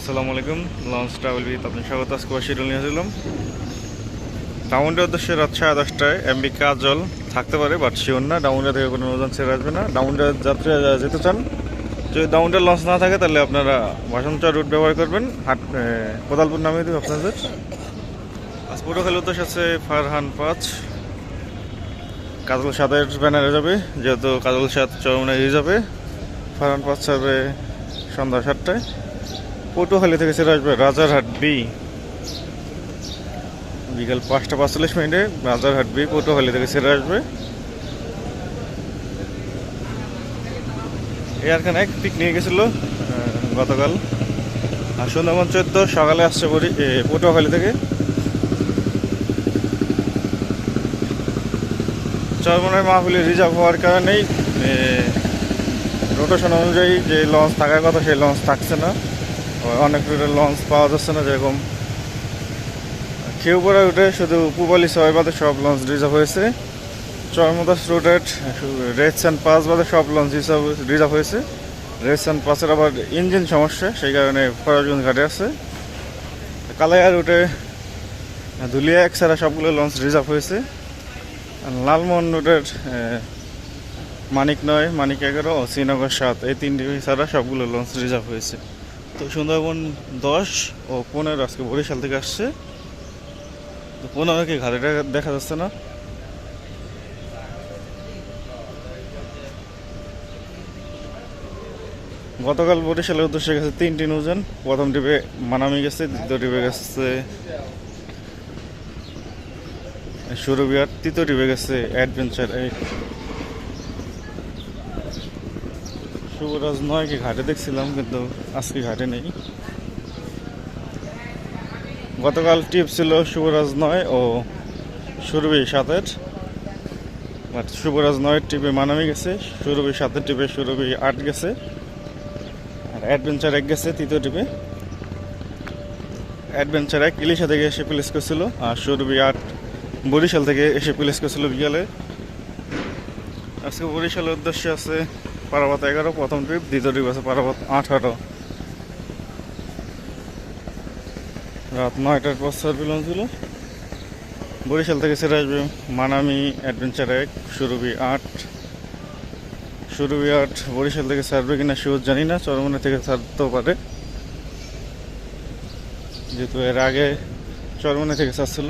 আসসালামু আলাইকুম। Launch travel with আপনার স্বাগত। আজকে শিডিউল নিয়ে আসলাম ডাউনটাউনের উদ্দেশ্যে রাত 10:30টায় এমবি কাজল থাকতে পারে, বাট শিওর না। ডাউনটা থেকে কোনো নৌযান ছেড়ে আসবে না। ডাউনটা যাত্রীরা যারা যেতে চান, যদি ডাউনটা লঞ্চ না থাকে তাহলে আপনারা ভাষণচর রুট ব্যবহার করবেন। কোদালপুর নামিয়ে দেবে আপনাদের। আজ পটুয়াখালীর উদ্দেশ্যে আছে ফারহান 5, কাজল 7-এর ব্যানারে যাবে, যেহেতু কাজল 7 চরমনায় যাবে। ফারহান 5 ছাড়বে সন্ধ্যা 7টায়। পটুয়াখালী থেকে ছেড়ে আসবে রাজারহাট বি বিকাল 5টা 45 মিনিটে। রাজারহাট বি পটুয়াখালী থেকে ছেড়ে আসবে। এয়ারখান এক পিক নিয়ে গেছিল গতকাল। আর সুন্দরবন 14 সকালে আসছে পটুয়াখালী থেকে। চরমনায় মাহফিলে রিজার্ভ হওয়ার কারণেই রোটেশন অনুযায়ী যে লঞ্চ থাকার কথা সেই লঞ্চ থাকছে না। অনেক রুটের লঞ্চ পাওয়া যাচ্ছে না, যেরকম খেউপাড়া রুটে শুধু পুবালি 6 বাদে সব লঞ্চ রিজার্ভ হয়েছে। চরমদাস রুটের রেডসান 5 বাদে সব লঞ্চ রিজার্ভ হয়েছে। রেডসান 5-এর আবার ইঞ্জিন সমস্যা, সেই কারণে ফরাজগঞ্জ ঘাটে আছে। কালাইয়া রুটে ধুলিয়া 1 ছাড়া সবগুলো লঞ্চ রিজার্ভ হয়েছে। লালমোহন রুটের মানিক 9, মানিক 11 ও শ্রীনগর 7 এই 3টি ছাড়া সবগুলো লঞ্চ রিজার্ভ হয়েছে। তো সুন্দরবন 10 ও 15 আজকে বরিশাল থেকে আসছে। তো 15 কি ঘাটে দেখা যাচ্ছে না। গতকাল বরিশালের উদ্দেশ্যে গেছে 3টি নৌযান। প্রথম টিপে মানামি গেছে, দ্বিতীয় টিপে গেছে সুরবিয়ার, তৃতীয় টিপে গেছে অ্যাডভেঞ্চার 8। শুভরাজ 9 কি ঘাটে দেখছিলাম, কিন্তু আজকে ঘাটে নেই। গতকাল টিপ ছিল শুভরাজ 9 ও সুরভি 7-এর, বাট শুভরাজ 9 টিপে মানামি গেছে, সুরভি 7-এর টিপে সুরভি 8 গেছে, আর অ্যাডভেঞ্চার 1 গেছে তৃতীয় টিপে। অ্যাডভেঞ্চার 1 ইলিশা থেকে এসে প্লেস করছিল, আর সুরভি 8 বরিশাল থেকে এসে প্লেস করছিল বিকালে। আজকে বরিশালের উদ্দেশ্যে আছে পারাবত 11 প্রথম ট্রিপ, দ্বিতীয় ট্রিপ আছে পারাবত 18। রাত 9টার পর সার্ভি লঞ্চ ছিল। বরিশাল থেকে ছেড়ে আসবে মানামি অ্যাডভেঞ্চার 1 সুরভি 8। সুরভি 8 বরিশাল থেকে ছাড়বে কিনা শিওর জানি না, চরমনা থেকে ছাড়তেও পারে, যেহেতু এর আগে চরমনা থেকে ছাড়ছিল।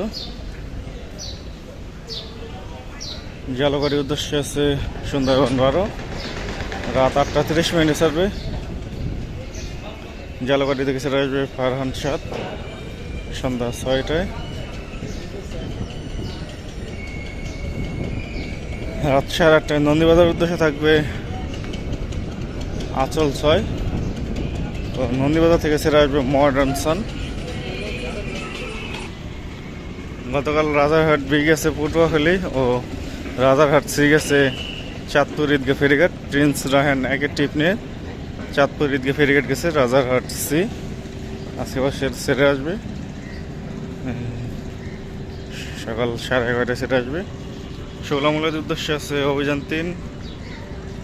জালকাঠির উদ্দেশ্যে আছে সুন্দরবন 12, রাত 8টা 30 মিনিটে ছাড়বে। জালকাঠি থেকে ছেড়ে আসবে ফারহান 7 সন্ধ্যা 6টায়। রাত 8:30টায় নন্দীবাজার উদ্দেশ্যে থাকবে আঁচল 6। তো নন্দীবাজার থেকে ছেড়ে আসবে মডার্ন সান। গতকাল রাজারহাট বি গেছে পটুয়াখালী ও রাজারহাট সি গেছে চাঁদপুর ঈদগাহ ফেরিঘাট। প্রিন্স রাহান 1-এর টিপ নিয়ে চাঁদপুর ঈদগাহ ফেরিঘাট গেছে রাজারহাট সি। আজকে ছেড়ে আসবে সকাল 11:30টায় ছেড়ে আসবে। ষোলামুলার উদ্দেশ্যে আছে অভিযান 3,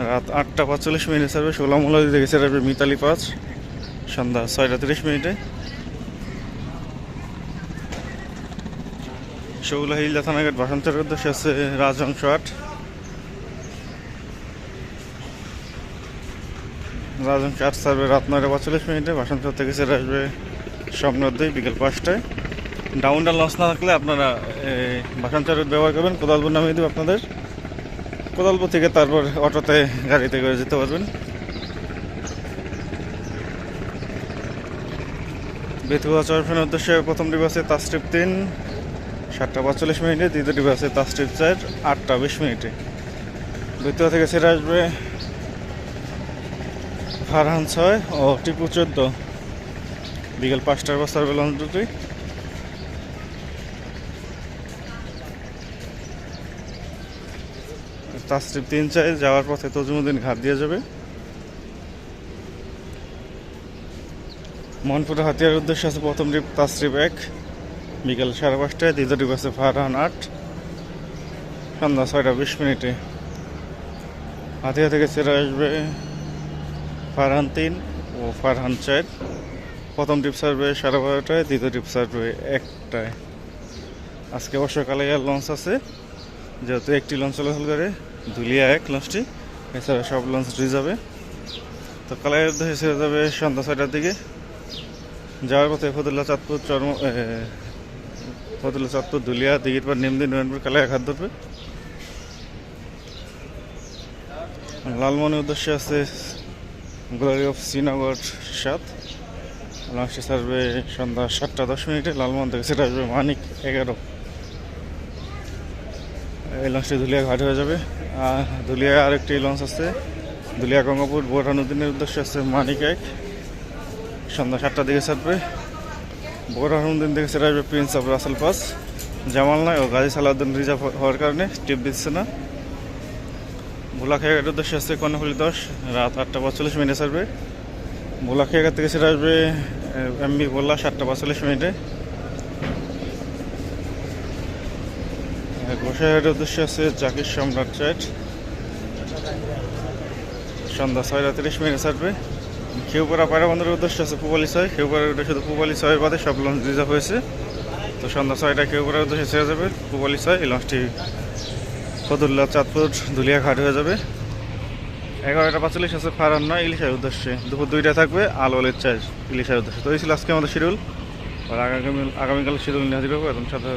রাত 8টা 45 মিনিটে ছাড়বে। ষোলামুলা থেকে ছেড়ে আসবে মিতালি 5 সন্ধ্যা 6টা 30 মিনিটে। শৌলা হিলদা থানাঘাট ভাষান্তরের উদ্দেশ্যে আছে রাজহংস 8। রাজহংস 8 ছাড়বে রাত 9টা 45 মিনিটে। ভাষান্তর থেকে ছেড়ে আসবে স্বপ্ন 2 বিকেল 5টায়। ডাউনটা লঞ্চ না থাকলে আপনারা ভাষান্তর ব্যবহার করবেন। কোদালপুর নামিয়ে দেবে আপনাদের। কোদালপুর থেকে তারপর অটোতে গাড়িতে করে যেতে পারবেন। বেতুয়া চরফেনের উদ্দেশ্যে প্রথম ডিপ আছে তাস্ট্রিপ 3 7টা 45 মিনিটে। দ্বিতীয় ডিপ আছে তাস্ট্রিপ 4 8টা 20 মিনিটে। বেতুয়া থেকে ছেড়ে আসবে ফারহান 6 ও টিপু 14 বিকেল 5টার পর সার্ভে লঞ্চ দুটি। তাস্ট্রিপ 3 চাই যাওয়ার পথে তজুমুদ্দিন ঘাট দিয়ে যাবে। মনপুরা হাতিয়ার উদ্দেশ্যে আছে প্রথম ট্রিপ তাস্ট্রিপ 1 বিকেল 5:30টায়। দ্বিতীয় ট্রিপ আছে ফারহান 8 সন্ধ্যা 6টা 20 মিনিটে। হাতিয়া থেকে ছেড়ে আসবে ফারহান 3 ও ফারহান 4 প্রথম ট্রিপ ছাড়বে 12:30টায়, দ্বিতীয় ট্রিপ ছাড়বে 1টায়। আজকে অবশ্য কালাইয়ার লঞ্চ আছে, যেহেতু একটি লঞ্চ চলাচল করে, ধুলিয়া 1 লঞ্চটি, এছাড়া সব লঞ্চ রিজার্ভে। তো কালাইয়ার উদ্দেশ্যে ছেড়ে যাবে সন্ধ্যা 6টার দিকে। যাওয়ার পথে ফতুল্লা, চাঁদপুর, ফতুল্লা, চাঁদপুর, ধুলিয়া, দিঘির পাড়, নিমদি, নয়নপুর, কালাইয়া ঘাট ধরবে। লালমনির উদ্দেশ্যে আছে গ্লোরি অফ শ্রীনগর 7, লঞ্চটি ছাড়বে সন্ধ্যা 7:10। লালমোহন থেকে সেটা আসবে মানিক 11। এই লঞ্চটি ধুলিয়া ঘাট হয়ে যাবে। আর ধুলিয়ায় আরেকটি লঞ্চ আছে, ধুলিয়া গঙ্গাপুর বোরহানুদ্দিনের উদ্দেশ্যে আছে মানিক 1, সন্ধ্যা 7টার দিকে ছাড়বে। বোরহানুদ্দিন থেকে সেটা আসবে Prince of Rasel pass. Jamal নাই ও গাজী সালাউদ্দিন রিজার্ভ হওয়ার কারণে টিপ দিচ্ছে না। ভোলাখিয়াঘাটের উদ্দেশ্যে আছে কর্ণফুলি 10, রাত 8:45 ছাড়বে। ভোলাখিয়াঘাট থেকে সেটা আসবে এমবি ভোলা 7:45। গোসাইহাটের উদ্দেশ্যে আছে জাকির সম্রাট 4, সন্ধ্যা 6:30 ছাড়বে। খেউপাড়া পায়রাবন্দরের উদ্দেশ্যে আছে পূবালী 6, খেউপাড়ার উদ্দেশ্যে শুধু পূবালী 6 বাদে সব লঞ্চ রিজার্ভ হয়েছে। তো সন্ধ্যা 6টায় খেউপাড়ার উদ্দেশ্যে ছেড়ে যাবে পূবালী 6। এই লঞ্চটি ফতুল্লা, চাঁদপুর, ধুলিয়া ঘাট হয়ে যাবে। 11:45 আছে ফারান 9 ইলিশার উদ্দেশ্যে। দুপুর 2টায় থাকবে আলওয়ালের 4 ইলিশার উদ্দেশ্যে। তো এই ছিল আজকে আমাদের শিডিউল। আর আগামীকাল শিডিউল নিয়ে হাজির হবো। এবং সাথে